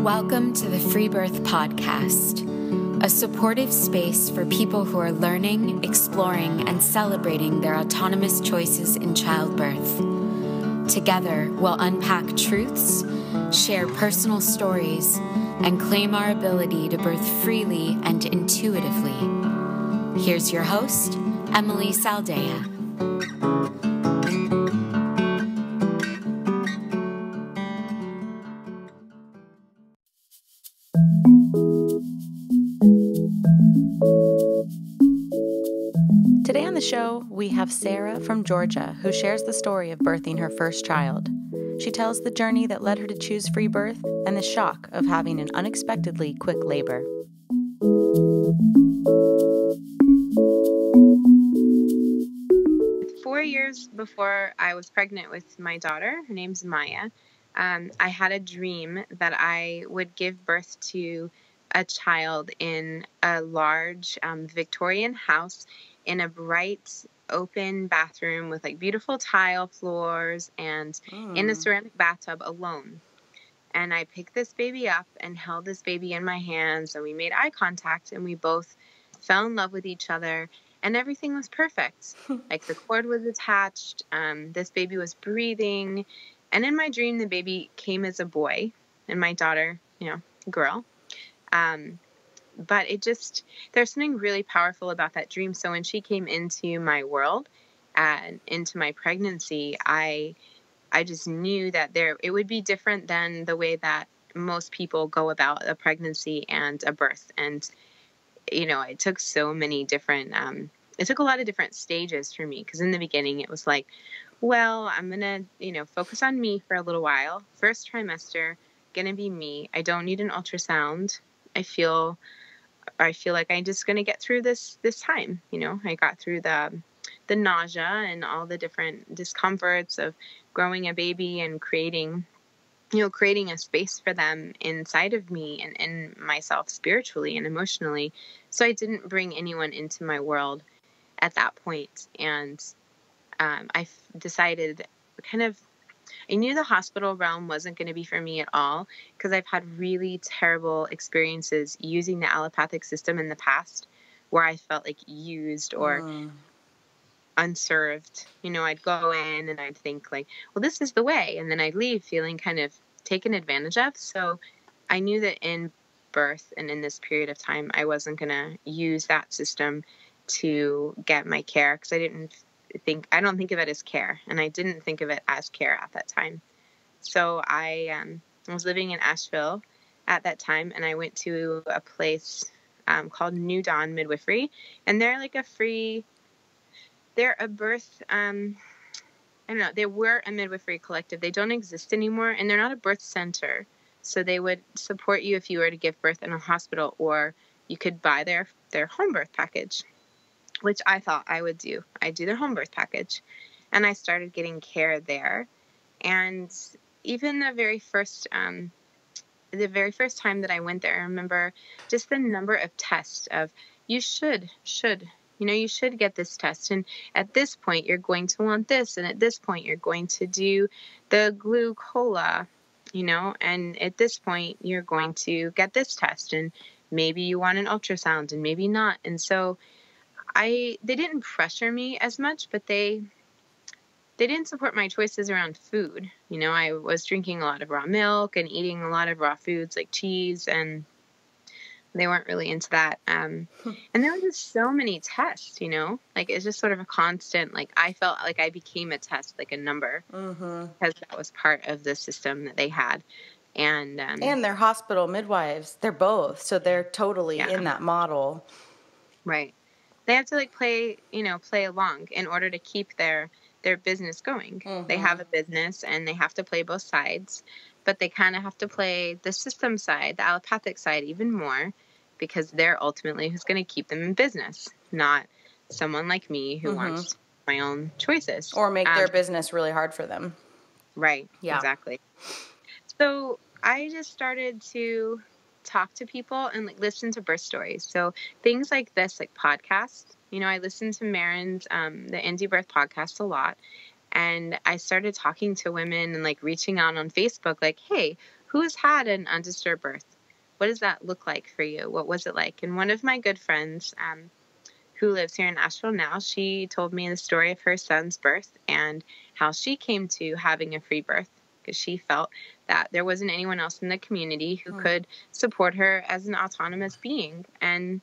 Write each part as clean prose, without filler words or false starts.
Welcome to the Freebirth podcast, a supportive space for people who are learning, exploring, and celebrating their autonomous choices in childbirth. Together, we'll unpack truths, share personal stories, and claim our ability to birth freely and intuitively. Here's your host, Emily Saldea. Today on the show, we have Sarah from Georgia, who shares the story of birthing her first child. She tells the journey that led her to choose free birth and the shock of having an unexpectedly quick labor. Four years before I was pregnant with my daughter, her name's Maya, I had a dream that I would give birth to a child in a large Victorian house in a bright, open bathroom with like beautiful tile floors and in a ceramic bathtub alone. And I picked this baby up and held this baby in my hands, and we made eye contact, and we both fell in love with each other, and everything was perfect. Like the cord was attached, this baby was breathing, and in my dream, the baby came as a boy, and my daughter, girl. But there's something really powerful about that dream. So when she came into my world and into my pregnancy, I just knew that it would be different than the way that most people go about a pregnancy and a birth. And, it took so many different, it took a lot of different stages for me. Because in the beginning it was like, well, I'm going to, focus on me for a little while. First trimester, going to be me. I don't need an ultrasound. I feel like I'm just going to get through this time. I got through the nausea and all the different discomforts of growing a baby and creating a space for them inside of me and in myself spiritually and emotionally. So I didn't bring anyone into my world at that point. And I decided I knew the hospital realm wasn't going to be for me at all because I've had really terrible experiences using the allopathic system in the past where I felt like used or unserved. I'd go in and I'd think like, well, this is the way. And then I'd leave feeling kind of taken advantage of. So I knew that in birth and in this period of time, I wasn't going to use that system to get my care because I don't think of it as care, and I didn't think of it as care at that time. So I was living in Asheville at that time, and I went to a place called New Dawn Midwifery, and they're like they're a birth, they were a midwifery collective. They don't exist anymore, and they're not a birth center. So they would support you if you were to give birth in a hospital, or you could buy their home birth package, which I thought I would do. I'd do their home birth package. And I started getting care there. And even the very first time that I went there, I remember just the number of tests of you should get this test. And at this point, you're going to want this. And at this point, you're going to do the glucola, and at this point, you're going to get this test. And maybe you want an ultrasound and maybe not. And so they didn't pressure me as much, but they didn't support my choices around food. I was drinking a lot of raw milk and eating a lot of raw foods like cheese, and they weren't really into that. And there were just so many tests, like it's just sort of a constant, like I felt like I became a test, like a number, because that was part of the system that they had. And they're hospital midwives. They're both. So they're totally in that model. Right. They have to like play along in order to keep their business going. They have a business and they have to play both sides, but they kind of have to play the system side, the allopathic side even more, because they're ultimately who's going to keep them in business, not someone like me who wants my own choices. Or make their business really hard for them. Right. Yeah. Exactly. So I just started to talk to people and like listen to birth stories. So things like this, like podcasts, I listen to Marin's, the Indie Birth podcast a lot. And I started talking to women and like reaching out on Facebook, like, hey, who has had an undisturbed birth? What does that look like for you? What was it like? And one of my good friends, who lives here in Asheville now, she told me the story of her son's birth and how she came to having a free birth because she felt that there wasn't anyone else in the community who could support her as an autonomous being. And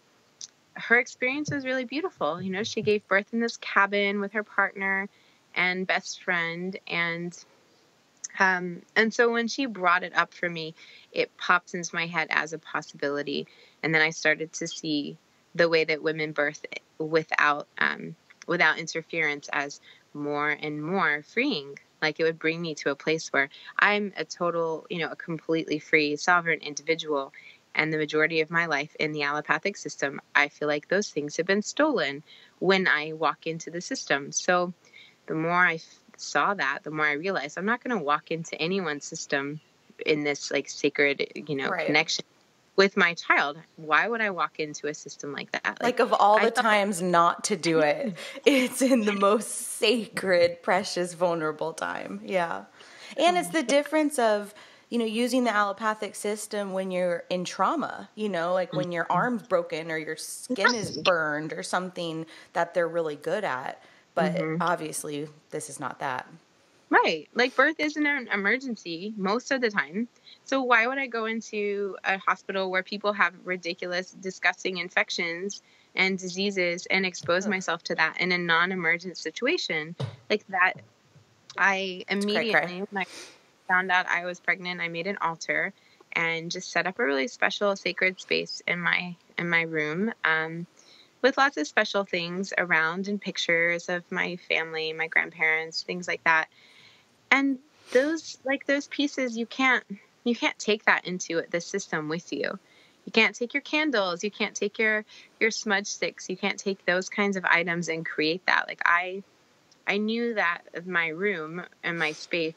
her experience was really beautiful. You know, she gave birth in this cabin with her partner and best friend. And so when she brought it up for me, it popped into my head as a possibility. And then I started to see the way that women birth without interference as more and more freeing. Like it would bring me to a place where I'm a total, a completely free, sovereign individual. And the majority of my life in the allopathic system, I feel like those things have been stolen when I walk into the system. So the more I saw that, the more I realized I'm not going to walk into anyone's system in this like sacred, connection with my child. Why would I walk into a system like that? Like of all the times not to do it, it's in the most sacred, precious, vulnerable time. Yeah. And it's the difference of, using the allopathic system when you're in trauma, like when your arm's broken or your skin is burned or something that they're really good at. But obviously this is not that. Right. Like birth isn't an emergency most of the time. So why would I go into a hospital where people have ridiculous, disgusting infections and diseases and expose myself to that in a non-emergent situation like that? I immediately, when I found out I was pregnant, I made an altar and just set up a really special sacred space in my room, with lots of special things around and pictures of my family, my grandparents, things like that. And those pieces, you can't take that into the system with you. You can't take your candles. You can't take your smudge sticks. You can't take those kinds of items and create that. Like I knew that my room and my space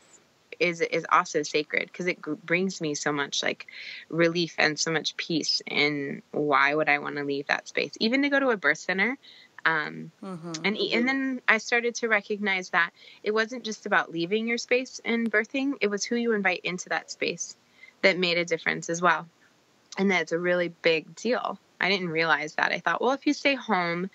is also sacred because it brings me so much like relief and so much peace. And why would I want to leave that space? Even to go to a birth center. And then I started to recognize that it wasn't just about leaving your space and birthing. It was who you invite into that space that made a difference as well. And that's a really big deal. I didn't realize that. I thought, well, if you stay home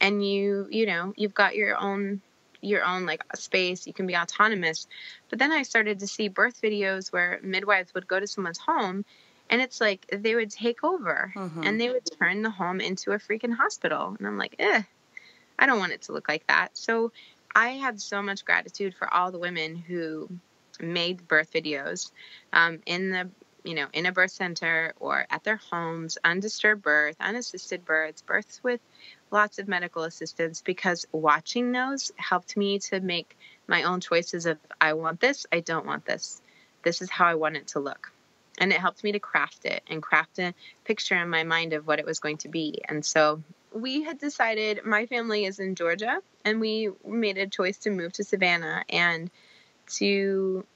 and you've got your own like a space, you can be autonomous. But then I started to see birth videos where midwives would go to someone's home and it's like they would take over and they would turn the home into a freaking hospital. And I'm like, I don't want it to look like that. So I had so much gratitude for all the women who made birth videos in a birth center or at their homes, undisturbed birth, unassisted births, births with lots of medical assistance, because watching those helped me to make my own choices of I want this, I don't want this. This is how I want it to look. And it helped me to craft it and craft a picture in my mind of what it was going to be. And so we had decided, my family is in Georgia, and we made a choice to move to Savannah. And to,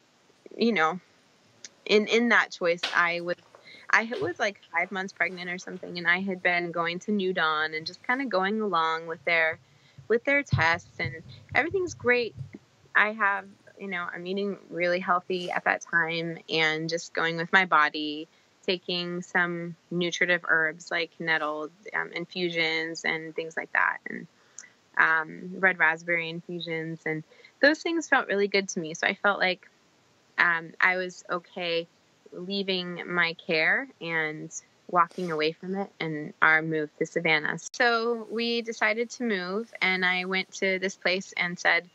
in that choice, I was like 5 months pregnant or something, and I had been going to New Dawn and just kind of going along with their tests, and everything's great. I'm eating really healthy at that time and just going with my body, taking some nutritive herbs like nettle infusions and things like that, and red raspberry infusions, and those things felt really good to me. So I felt like I was okay leaving my care and walking away from it and our move to Savannah. So we decided to move, and I went to this place and said,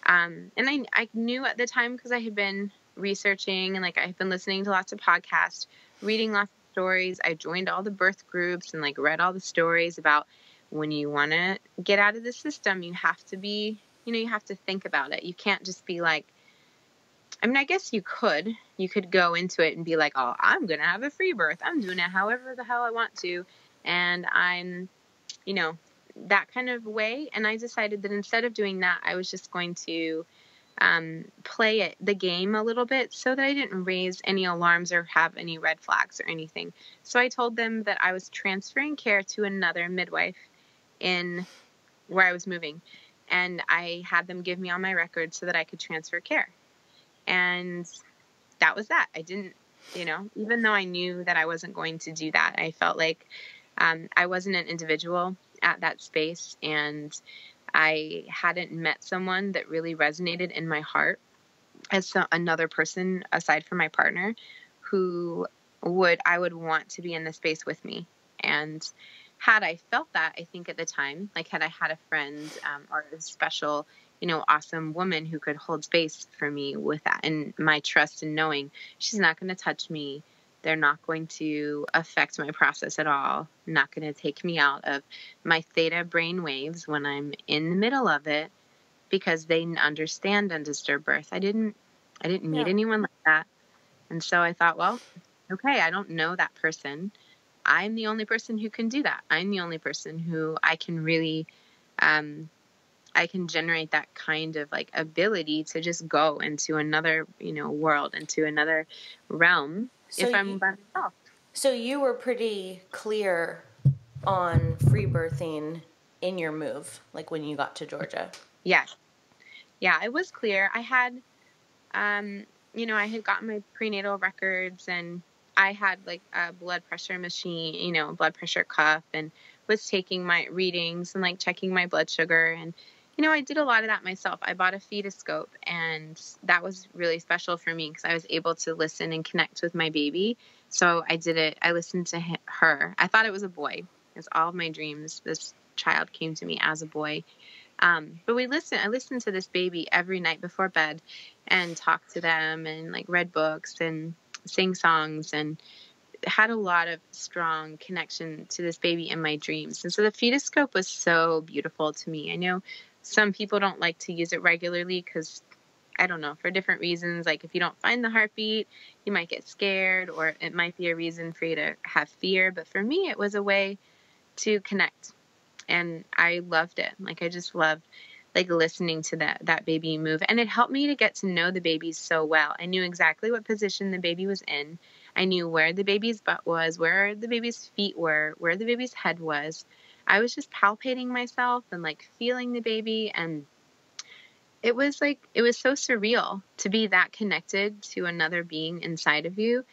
and I knew at the time, because I had been researching and like I had been listening to lots of podcasts, reading lots of stories. I joined all the birth groups and like read all the stories about when you want to get out of the system, you have to be, you have to think about it. You can't just be like, I guess you could go into it and be like, oh, I'm going to have a free birth. I'm doing it however the hell I want to. And I'm, that kind of way. And I decided that instead of doing that, I was just going to play the game a little bit so that I didn't raise any alarms or have any red flags or anything. So I told them that I was transferring care to another midwife in where I was moving. and I had them give me all my records so that I could transfer care. And that was that. I didn't, even though I knew that I wasn't going to do that, I felt like I wasn't an individual at that space, and I hadn't met someone that really resonated in my heart as another person aside from my partner who I would want to be in the space with me. And had I felt that, I think at the time, like had I had a friend or a special, awesome woman who could hold space for me with that, and my trust in knowing she's not going to touch me, they're not going to affect my process at all, not going to take me out of my theta brain waves when I'm in the middle of it, because they understand undisturbed birth. I didn't meet anyone like that. And so I thought, well, okay, I don't know that person. I'm the only person who can do that. I'm the only person who I can really, I can generate that kind of like ability to just go into another, world, into another realm if I'm by myself. So you were pretty clear on free birthing in your move, like when you got to Georgia. Yes. Yeah, it was clear. I had, I had gotten my prenatal records, and I had like a blood pressure machine, blood pressure cuff, and was taking my readings and like checking my blood sugar. And, I did a lot of that myself. I bought a fetoscope, and that was really special for me because I was able to listen and connect with my baby. So I did it. I listened to her. I thought it was a boy, because all of my dreams, this child came to me as a boy. But I listened to this baby every night before bed and talked to them and like read books and sang songs and had a lot of strong connection to this baby in my dreams. And so the fetoscope was so beautiful to me. I know some people don't like to use it regularly because, I don't know, for different reasons. Like if you don't find the heartbeat, you might get scared, or it might be a reason for you to have fear. But for me, it was a way to connect. And I loved it. Like I just loved like listening to that baby move. And it helped me to get to know the baby so well. I knew exactly what position the baby was in. I knew where the baby's butt was, where the baby's feet were, where the baby's head was. I was just palpating myself and like feeling the baby. And it was so surreal to be that connected to another being inside of you.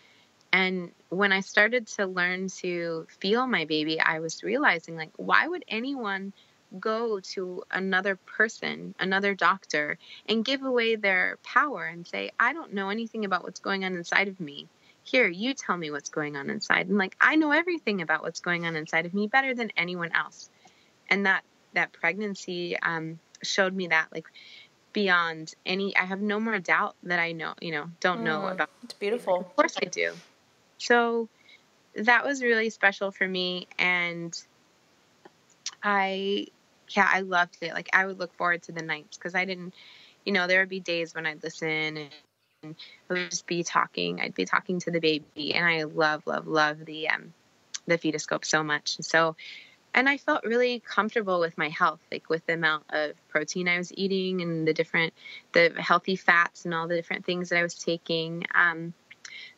And when I started to learn to feel my baby, I was realizing, like, why would anyone go to another person, another doctor, and give away their power and say, I don't know anything about what's going on inside of me. Here, you tell me what's going on inside. And like, I know everything about what's going on inside of me better than anyone else. And that pregnancy showed me that, like, beyond any, I have no more doubt that I know, don't know about. It's beautiful. Of course I do. So that was really special for me. And I loved it. Like I would look forward to the nights because I didn't, there would be days when I'd listen and I would just be talking. I'd be talking to the baby, and I love the fetoscope so much. So, and I felt really comfortable with my health, like with the amount of protein I was eating and the healthy fats and all the different things that I was taking.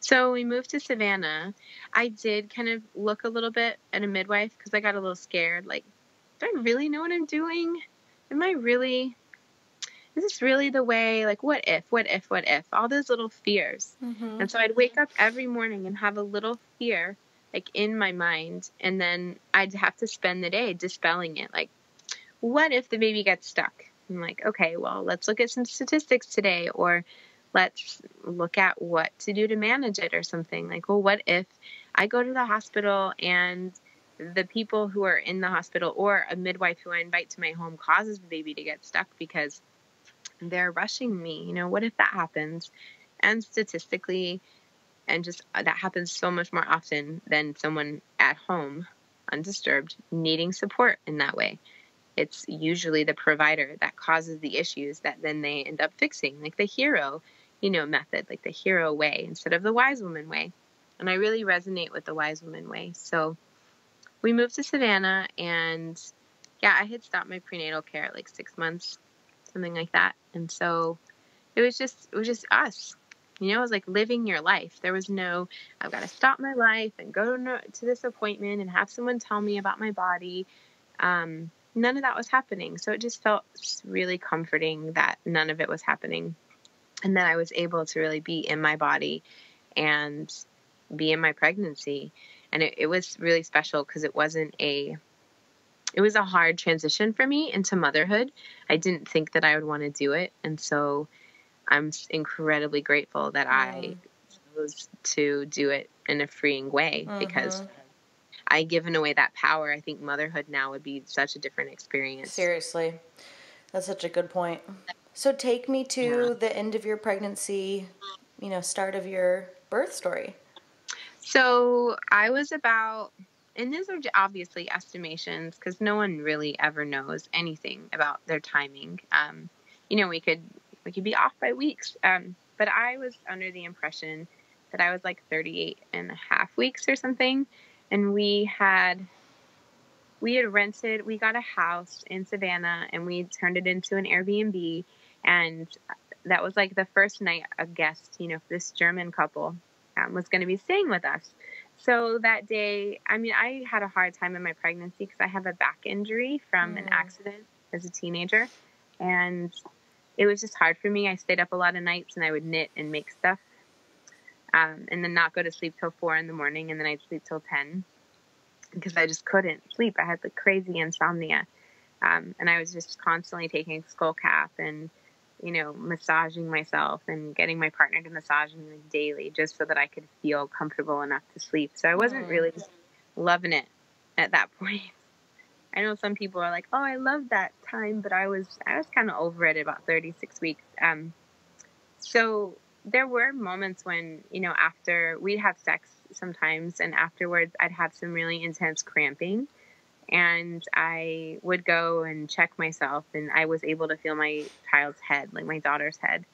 So we moved to Savannah. I did kind of look a little bit at a midwife because I got a little scared. Like, do I really know what I'm doing? Is this really the way? Like, what if? All those little fears. Mm-hmm. And so I'd wake up every morning and have a little fear, like, in my mind. And then I'd have to spend the day dispelling it. Like, what if the baby gets stuck? I'm like, okay, well, let's look at some statistics today, or let's look at what to do to manage it or something. Like, well, what if I go to the hospital and the people who are in the hospital or a midwife who I invite to my home causes the baby to get stuck because they're rushing me? What if that happens? And statistically, and just that happens so much more often than someone at home, undisturbed, needing support in that way. It's usually the provider that causes the issues that then they end up fixing, like the hero, method, like the hero way instead of the wise woman way. And I really resonate with the wise woman way. So we moved to Savannah, and I had stopped my prenatal care at like 6 months, something like that. And so it was just us. It was like living your life. There was no, I've got to stop my life and go to this appointment and have someone tell me about my body. none of that was happening. So it just felt really comforting that none of it was happening, and that I was able to really be in my body and be in my pregnancy. And it was really special because it was a hard transition for me into motherhood. I didn't think that I would want to do it. And so I'm incredibly grateful that I chose to do it in a freeing way, because I given away that power. I think motherhood now would be such a different experience. Seriously. That's such a good point. So take me to the end of your pregnancy, start of your birth story. So I was about, and these are obviously estimations because no one really ever knows anything about their timing. We could be off by weeks. But I was under the impression that I was like 38 and a half weeks or something. And we got a house in Savannah and we turned it into an Airbnb. And that was like the first night a guest, this German couple was going to be staying with us. So that day, I had a hard time in my pregnancy because I have a back injury from an accident as a teenager. And it was just hard for me. I stayed up a lot of nights and I would knit and make stuff. And then not go to sleep till 4 a.m. and then I'd sleep till 10 because I just couldn't sleep. I had like crazy insomnia. And I was just constantly taking skull cap and, massaging myself and getting my partner to massage me daily just so that I could feel comfortable enough to sleep. So I wasn't really loving it at that point. I know some people are like, oh, I love that time, but I was kind of over it at about 36 weeks. So there were moments when, after we'd have sex sometimes and afterwards I'd have some really intense cramping. And I would go and check myself, and I was able to feel my child's head, like my daughter's head.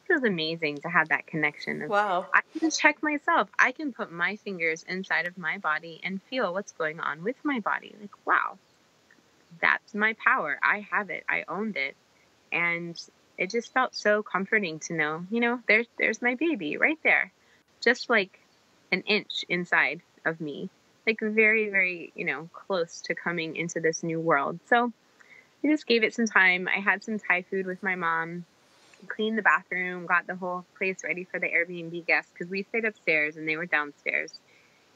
It was amazing to have that connection. Wow. I can check myself. I can put my fingers inside of my body and feel what's going on with my body. Like, wow, that's my power. I have it. I owned it. And it just felt so comforting to know, there's my baby right there, just like an inch inside of me. Like very, very, close to coming into this new world. So I just gave it some time. I had some Thai food with my mom, cleaned the bathroom, got the whole place ready for the Airbnb guests because we stayed upstairs and they were downstairs.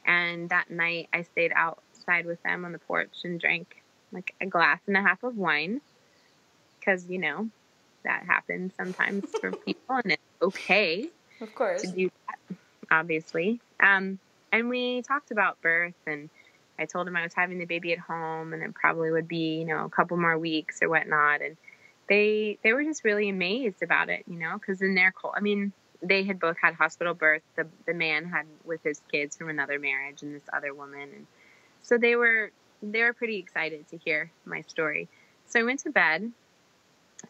And that night I stayed outside with them on the porch and drank like a glass and a half of wine because, that happens sometimes for people and it's okay. Of course. To do that, obviously. And we talked about birth, and I told him I was having the baby at home, and it probably would be, a couple more weeks or whatnot. And they were just really amazed about it, because in their they had both had hospital births. The man had with his kids from another marriage, and this other woman, and so they were pretty excited to hear my story. So I went to bed,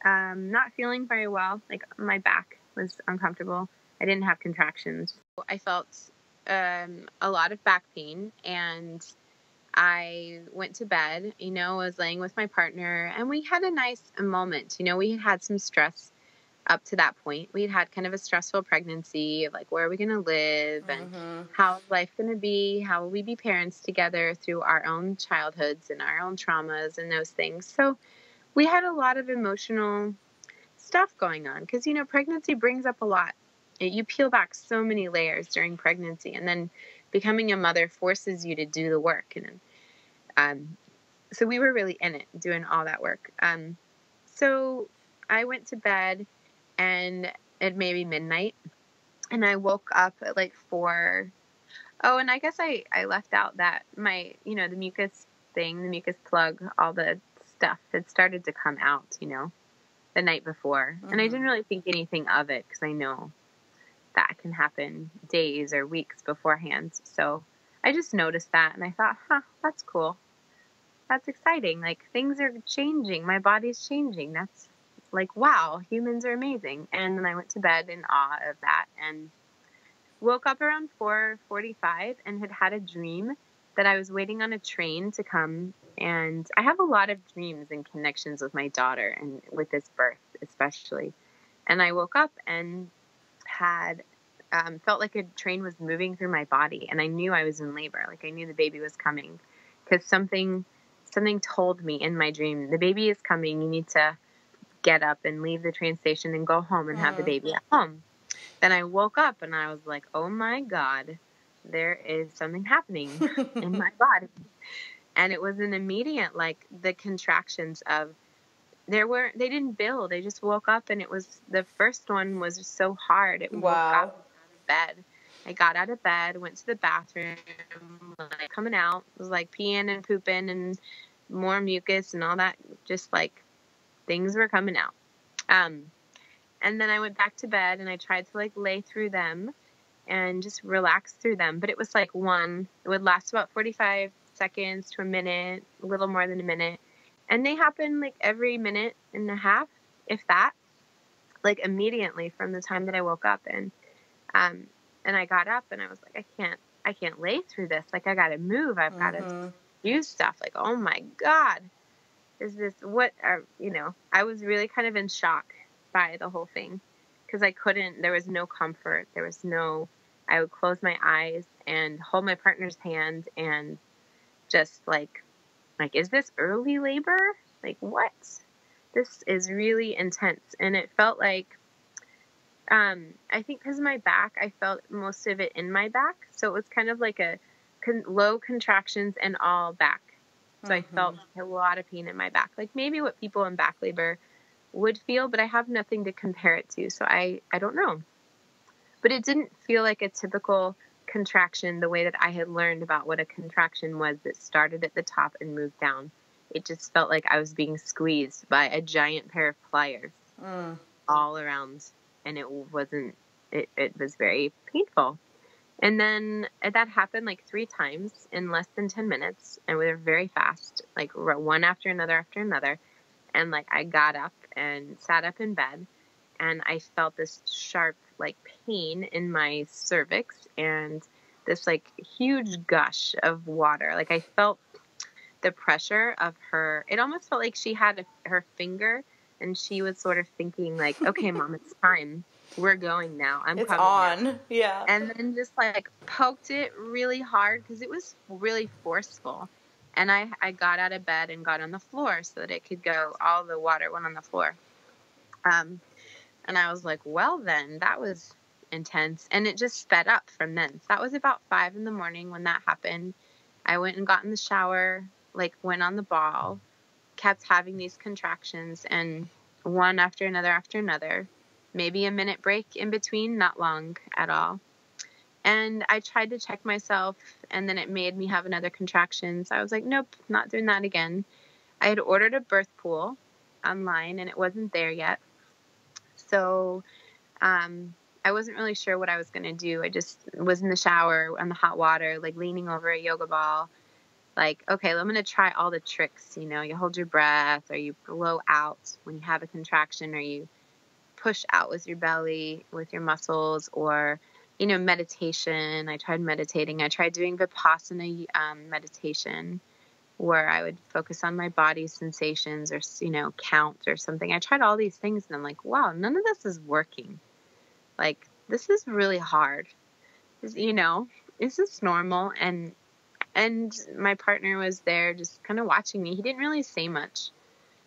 not feeling very well. Like my back was uncomfortable. I didn't have contractions. I felt a lot of back pain, and I went to bed, was laying with my partner, and we had a nice moment. We had some stress up to that point. We had kind of a stressful pregnancy of like, where are we going to live and how is life going to be? How will we be parents together through our own childhoods and our own traumas and those things? So we had a lot of emotional stuff going on because, pregnancy brings up a lot. You peel back so many layers during pregnancy, and then becoming a mother forces you to do the work. And so we were really in it, doing all that work. So I went to bed, and at maybe midnight, and I woke up at like 4. Oh, and I guess I left out that my, the mucus thing, the mucus plug, all the stuff had started to come out, the night before. And I didn't really think anything of it because I know that can happen days or weeks beforehand. So I just noticed that and I thought, that's cool. That's exciting. Like things are changing. My body's changing. That's like, wow, humans are amazing. And then I went to bed in awe of that and woke up around 4:45 and had a dream that I was waiting on a train to come. And I have a lot of dreams and connections with my daughter and with this birth, especially. And I woke up and had felt like a train was moving through my body, and I knew I was in labor. Like I knew the baby was coming because something something told me in my dream, the baby is coming. You need to get up and leave the train station and go home and have the baby at home. Then I woke up and I was like, oh my God, there is something happening in my body. And it was an immediate, like, the contractions of, they didn't build. They just woke up, and the first one was so hard. It woke up out of bed. I got out of bed, went to the bathroom, like, coming out, was like peeing and pooping and more mucus and all that. Just like things were coming out. And then I went back to bed and I tried to like lay through them and just relax through them. But it was like it would last about 45 seconds to a minute, a little more than a minute. And they happen like every minute and a half, if that, like immediately from the time that I woke up. And I got up and I was like, I can't lay through this. Like, I got to move. I've got to do stuff. Like, oh my God, is this I was really kind of in shock by the whole thing, because there was no comfort. I would close my eyes and hold my partner's hand and just like, is this early labor? Like, what? This is really intense. And it felt like, I think because of my back, I felt most of it in my back. So it was kind of like a low contractions and all back. So I felt a lot of pain in my back, like maybe what people in back labor would feel, but I have nothing to compare it to. So I don't know. But it didn't feel like a typical contraction the way that I had learned about what a contraction was, that started at the top and moved down. It just felt like I was being squeezed by a giant pair of pliers all around. And it was very painful. And then that happened like 3 times in less than 10 minutes. And we were very fast, like one after another. And like I got up and sat up in bed, and I felt this sharp like pain in my cervix and this like huge gush of water. Like I felt the pressure of her. It almost felt like she had her finger, and she was sort of thinking like, okay, Mom, it's time. We're going now. It's coming on. Now. Yeah. And then just like poked it really hard, because it was really forceful. And I got out of bed and got on the floor so that it could go. All the water went on the floor. And I was like, well, then that was intense. And it just sped up from then. So that was about 5 a.m. when that happened. I went and got in the shower, like went on the ball, kept having these contractions, and one after another. Maybe a minute break in between, not long at all. And I tried to check myself, and then it made me have another contraction. So I was like, nope, not doing that again. I had ordered a birth pool online, and it wasn't there yet. So I wasn't really sure what I was going to do. I just was in the shower on the hot water, like leaning over a yoga ball. Like, okay, I'm going to try all the tricks. You hold your breath, or you blow out when you have a contraction, or you push out with your belly, with your muscles, or, meditation. I tried meditating. I tried doing Vipassana meditation, where I would focus on my body sensations, or, count or something. I tried all these things, and I'm like, wow, none of this is working. Like, this is really hard. Is this normal? And my partner was there just kind of watching me. He didn't really say much.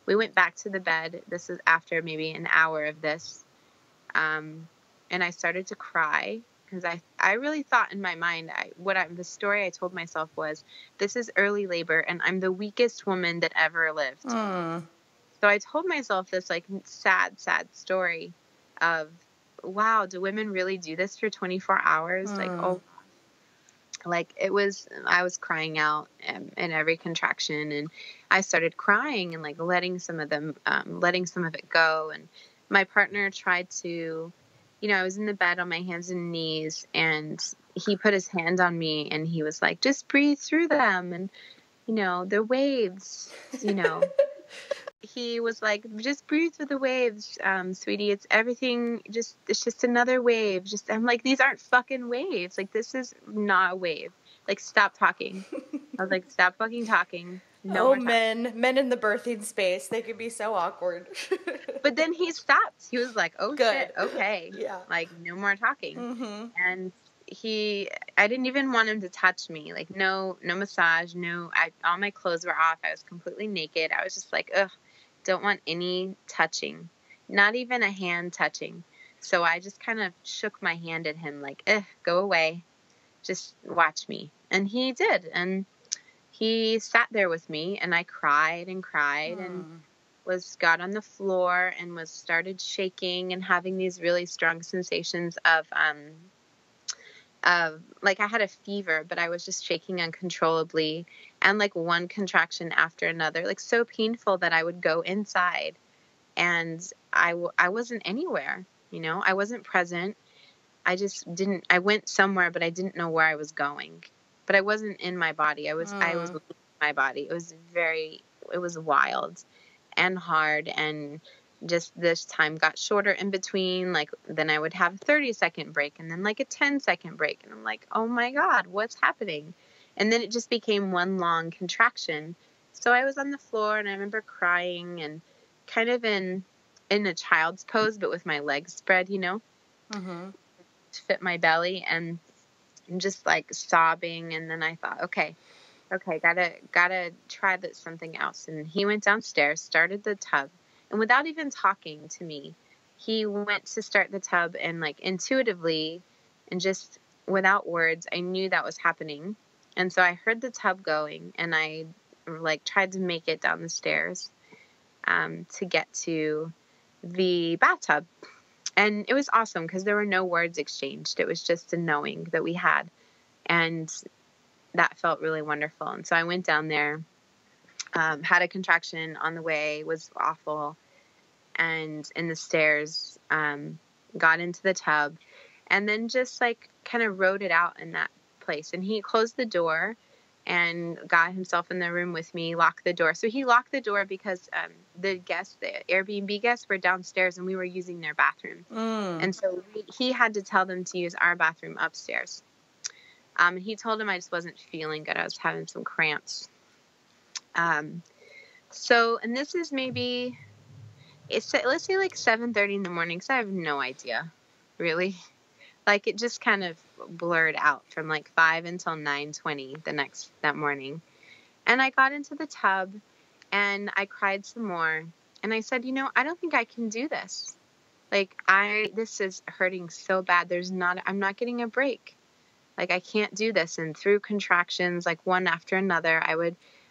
We went back to the bed. This is after maybe an hour of this. And I started to cry, because I really thought in my mind, the story I told myself was, this is early labor, and I'm the weakest woman that ever lived. So I told myself this like sad, sad story of, wow, do women really do this for 24 hours? Like, oh, like I was crying out in every contraction, and I started crying and like letting some of it go. And my partner tried to, I was in the bed on my hands and knees, and he put his hand on me, and he was like, just breathe through them. And, the waves, he was like, just breathe through the waves, sweetie. It's everything. It's just another wave. I'm like, these aren't fucking waves. Like, this is not a wave. Like, stop talking. I was like, stop fucking talking. No men in the birthing space, they could be so awkward. But then he stopped. He was like, oh, good. Shit, okay. Yeah. Like, no more talking. And I didn't even want him to touch me. Like, no massage, all my clothes were off. I was completely naked. I was just like, ugh, don't want any touching, not even a hand touching. So I just kind of shook my hand at him like, go away. Just watch me. And he did. And he sat there with me, and I cried and cried and got on the floor and started shaking and having these really strong sensations of like I had a fever, but I was just shaking uncontrollably, and like one contraction after another, like so painful that I would go inside, and I wasn't anywhere, I wasn't present. I went somewhere, but I didn't know where I was going, but I wasn't in my body. I was leaving my body. It was wild and hard, and just this time got shorter in between. Like, then I would have a 30-second break and then like a 10-second break. And I'm like, oh my God, what's happening? And then it just became one long contraction. So I was on the floor, and I remember crying and kind of in a child's pose, but with my legs spread, to fit my belly, and just like sobbing. And then I thought, okay, gotta try something else. And he went downstairs, started the tub, and without even talking to me, he went to start the tub, and like intuitively and just without words, I knew that was happening. And so I heard the tub going, and I like tried to make it down the stairs to get to the bathtub. And it was awesome because there were no words exchanged. It was just a knowing that we had. And that felt really wonderful. And so I went down there, had a contraction on the way, was awful. And in the stairs, got into the tub, and then just like kind of rode it out in that place. And he closed the door and got himself in the room with me, locked the door. So he locked the door because the Airbnb guests were downstairs, and we were using their bathroom. And so he had to tell them to use our bathroom upstairs. He told him I just wasn't feeling good. I was having some cramps. And this is maybe, let's say like 7:30 in the morning, because I have no idea, really. Like, it just kind of blurred out from like 5 until 9:20 that morning. And I got into the tub, and I cried some more. And I said, I don't think I can do this. Like, this is hurting so bad. I'm not getting a break. Like, I can't do this. And through contractions, like one after another,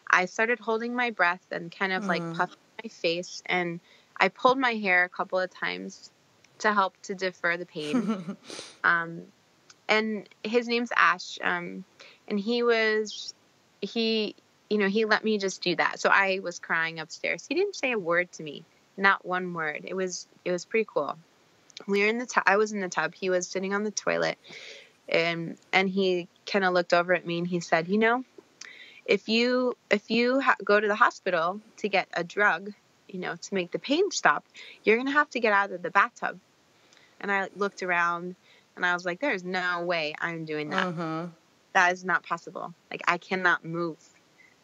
I started holding my breath and kind of like puffing my face. And I pulled my hair a couple of times to help to defer the pain. And his name's Ash. And he let me just do that. So I was crying upstairs. He didn't say a word to me, not one word. It was pretty cool. We were in the tub. I was in the tub. He was sitting on the toilet, and he kind of looked over at me, and he said, if you go to the hospital to get a drug, to make the pain stop, you're going to have to get out of the bathtub. And I looked around, and I was like, there's no way I'm doing that. That is not possible. Like, I cannot move.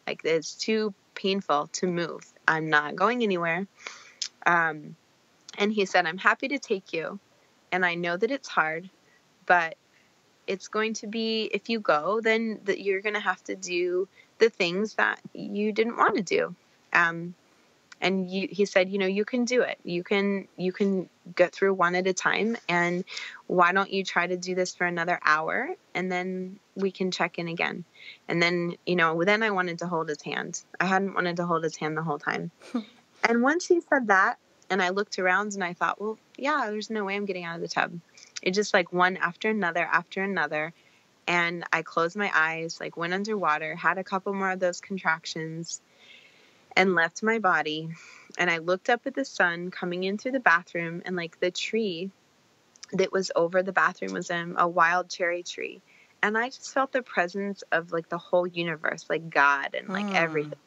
Like, it's too painful to move. I'm not going anywhere. And he said, I'm happy to take you. And I know that it's hard, but it's going to be, if you go, then you're going to have to do the things that you didn't want to do. And he said, you can do it. You can get through one at a time. And why don't you try to do this for another hour, and then we can check in again. And then, then I wanted to hold his hand. I hadn't wanted to hold his hand the whole time. And once he said that, and I looked around, and I thought, well, yeah, there's no way I'm getting out of the tub. It just like one after another. And I closed my eyes, like went underwater, had a couple more of those contractions, and left my body. And I looked up at the sun coming in through the bathroom, and like the tree that was over the bathroom was a wild cherry tree. And I just felt the presence of like the whole universe, like God and like everything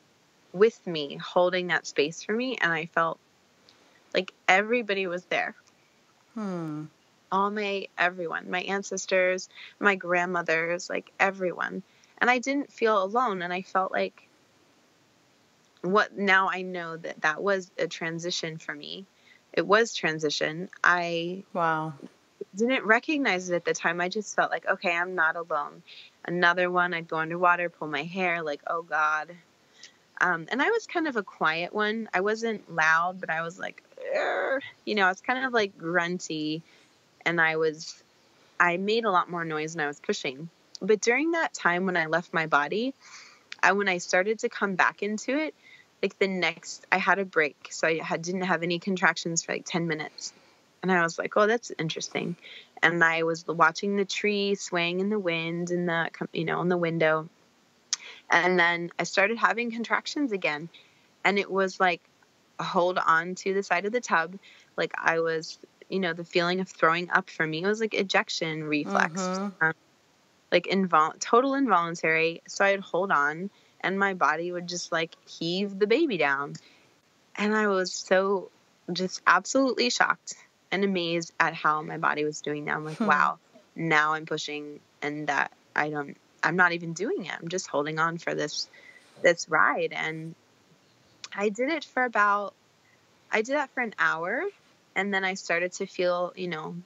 with me, holding that space for me. And I felt like everybody was there. Everyone, my ancestors, my grandmothers, like everyone. And I didn't feel alone. And I felt like, now I know that was a transition for me. It was transition. Wow. didn't recognize it at the time. I just felt like, okay, I'm not alone. Another one, I'd go underwater, pull my hair, like, oh God. And I was kind of a quiet one. I wasn't loud, but I was like, "Arr." You know, I was kind of like grunty, and I made a lot more noise when I was pushing. But during that time when I left my body, when I started to come back into it, like I had a break. So didn't have any contractions for like 10 minutes. And I was like, oh, that's interesting. And I was watching the tree swaying in the wind in the window. And then I started having contractions again. And it was like, hold on to the side of the tub. Like I was, the feeling of throwing up for me was like ejection reflex, like total involuntary. So I'd hold on and my body would just like heave the baby down. And I was so just absolutely shocked and amazed at how my body was doing that. I'm like, wow, now I'm pushing, and that I'm not even doing it. I'm just holding on for this ride. And I did that for an hour. And then I started to feel,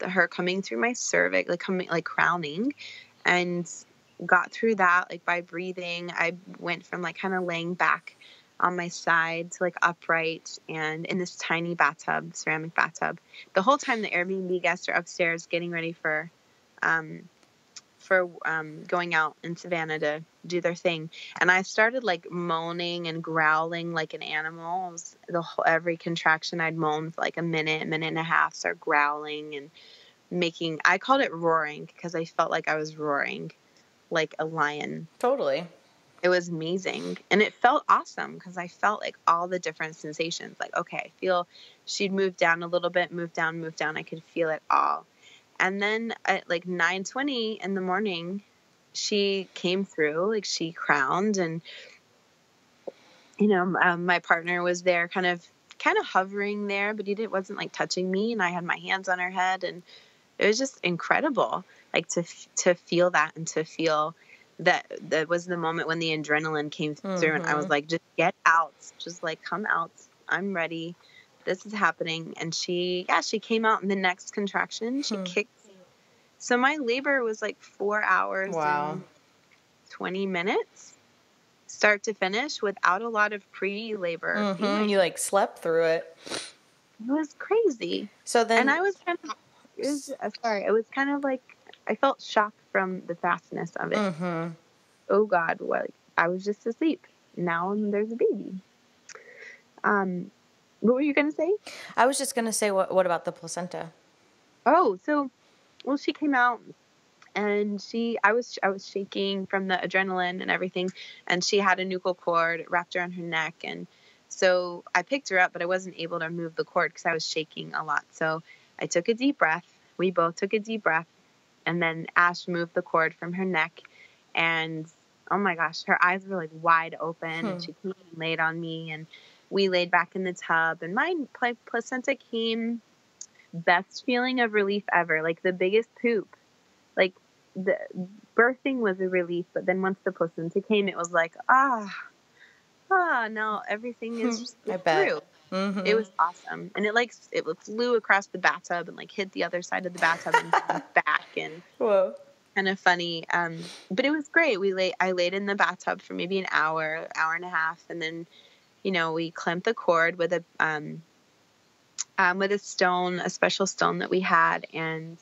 her coming through my cervix, like crowning, and got through that, like by breathing. I went from like kind of laying back on my side to like upright and in this tiny bathtub, ceramic bathtub. The whole time the Airbnb guests are upstairs getting ready for going out in Savannah to do their thing. And I started like moaning and growling like an animal. Every contraction I'd moan for like a minute and a half, start growling and I called it roaring because I felt like I was roaring like a lion. Totally. It was amazing. And it felt awesome because I felt like all the different sensations. Like, okay, I feel she'd move down a little bit, move down. I could feel it all. And then at like 9:20 in the morning, she came through, like she crowned, and, my partner was there kind of hovering there, but wasn't like touching me. And I had my hands on her head, and it was just incredible, like to feel that, and to feel that was the moment when the adrenaline came through. And I was like, just get out, just like come out. I'm ready. This is happening. And she came out in the next contraction. She kicked. So my labor was like 4 hours and 20 minutes, start to finish, without a lot of pre-labor. You like slept through it. It was crazy. So then, and I was kind of, it was kind of like, I felt shocked from the fastness of it. Oh God, I was just asleep. Now there's a baby. What were you going to say? I was just going to say, what about the placenta? Oh, well, she came out, and I was shaking from the adrenaline and everything, and she had a nuchal cord wrapped around her neck, and so I picked her up, but I wasn't able to move the cord because I was shaking a lot. So I took a deep breath. We both took a deep breath, and then Ash moved the cord from her neck, and oh my gosh, her eyes were like wide open, and she came and laid on me, and we laid back in the tub, and my placenta came. Best feeling of relief ever, like the biggest poop. Like the birthing was a relief, but then once the placenta came, it was like, now everything is through. It was awesome. And it flew across the bathtub and like hit the other side of the bathtub and back, and whoa, kind of funny. But it was great. I laid in the bathtub for maybe an hour and a half, and then, we clamped the cord with a stone, a special stone that we had, and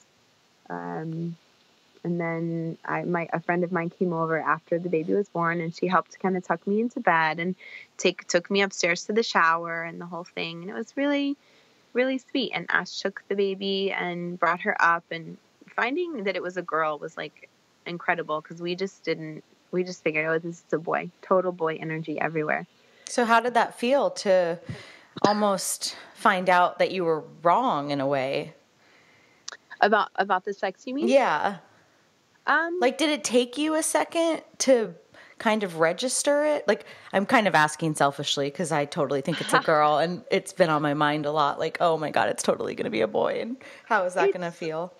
then a friend of mine came over after the baby was born, and she helped kind of tuck me into bed and took me upstairs to the shower and the whole thing, and it was really, really sweet. And Ash took the baby and brought her up, and finding that it was a girl was like incredible, because we just figured, oh, this is a boy, total boy energy everywhere. So how did that feel to almost find out that you were wrong in a way? About the sex, you mean? Yeah. Like, did it take you a second to kind of register it? Like, I'm kind of asking selfishly because I totally think it's a girl, and it's been on my mind a lot. Like, oh my God, it's totally going to be a boy, and how is that going to feel?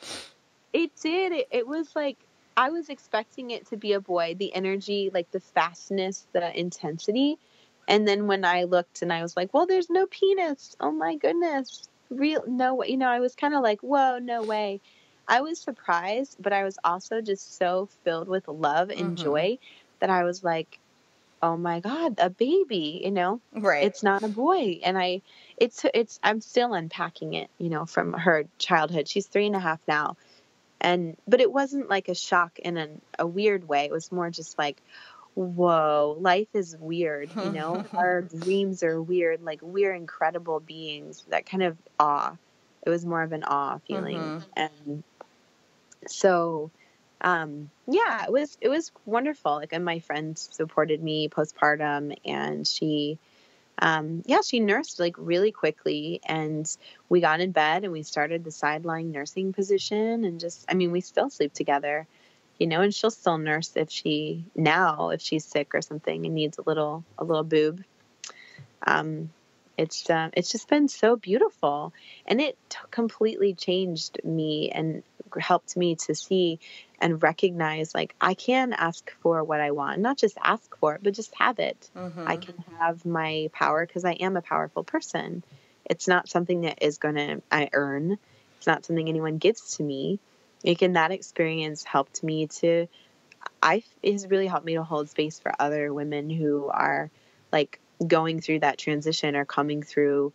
It did. It was like, I was expecting it to be a boy, the energy, like the fastness, the intensity. And then when I looked and I was like, well, there's no penis. Oh my goodness. No, I was kind of like, whoa, no way. I was surprised, but I was also just so filled with love and joy that I was like, oh my God, a baby, Right. it's not a boy. And I'm still unpacking it, from her childhood. She's 3.5 now. But it wasn't like a shock in a weird way. It was more just like, whoa, life is weird, our dreams are weird. Like, we're incredible beings. That kind of awe. It was more of an awe feeling. And so, yeah, it was wonderful. Like, and my friend supported me postpartum, and she nursed like really quickly, and we got in bed and we started the sideline nursing position, and we still sleep together, and she'll still nurse if she's sick or something and needs a little boob. It's just been so beautiful, and it completely changed me and helped me to see and recognize, like, I can ask for what I want, not just ask for it, but just have it. I can have my power because I am a powerful person. It's not something that I earn. It's not something anyone gives to me. That experience helped me it has really helped me to hold space for other women who are like going through that transition or coming through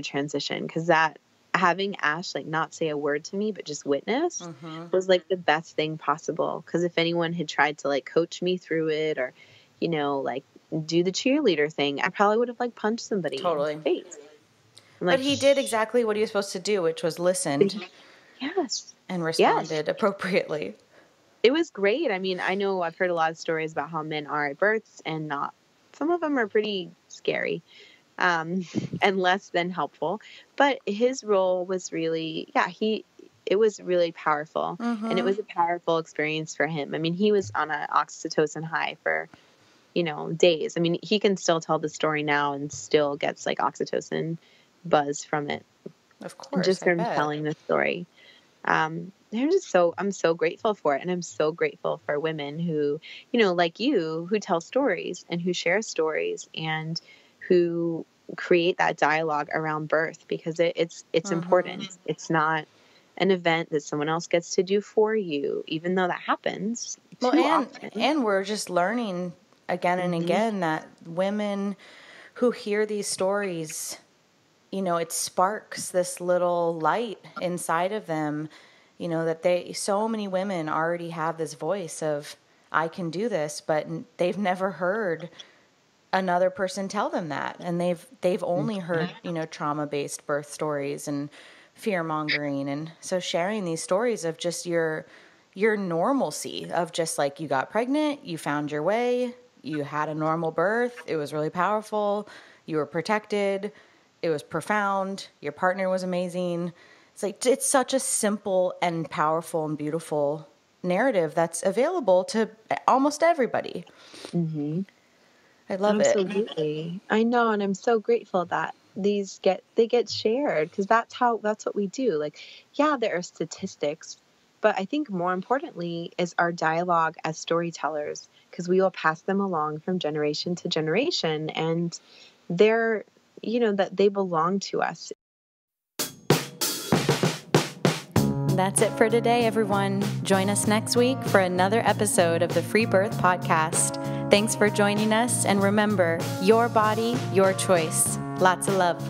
transition, because that having Ash like not say a word to me but just witness was like the best thing possible. Because if anyone had tried to like coach me through it or like do the cheerleader thing, I probably would have like punched somebody totally in the face. But he did exactly what he was supposed to do, which was listened. Yes. And responded appropriately. It was great. I mean, I know I've heard a lot of stories about how men are at births, and some of them are pretty scary, and less than helpful. But his role was really, it was really powerful, and it was a powerful experience for him. I mean, he was on an oxytocin high for, days. I mean, he can still tell the story now and still gets like oxytocin buzz from it. Of course, just from telling the story. I'm so grateful for it. And I'm so grateful for women who, like you, who tell stories and who share stories and who create that dialogue around birth, because it's important. It's not an event that someone else gets to do for you, even though that happens too often. And we're just learning again and again that women who hear these stories, it sparks this little light inside of them, that so many women already have this voice of, I can do this, but they've never heard another person tell them that. And they've only heard, trauma-based birth stories and fear-mongering. And so sharing these stories of just your normalcy of just like, you got pregnant, you found your way, you had a normal birth, it was really powerful, you were protected, it was profound, your partner was amazing. It's like, it's such a simple and powerful and beautiful narrative that's available to almost everybody. I love it. Absolutely. I know. And I'm so grateful that they get shared, because that's what we do. Like, yeah, there are statistics, but I think more importantly is our dialogue as storytellers, because we will pass them along from generation to generation, and they're, that they belong to us. That's it for today, everyone. Join us next week for another episode of the Free Birth Podcast. Thanks for joining us, and remember, your body, your choice. Lots of love.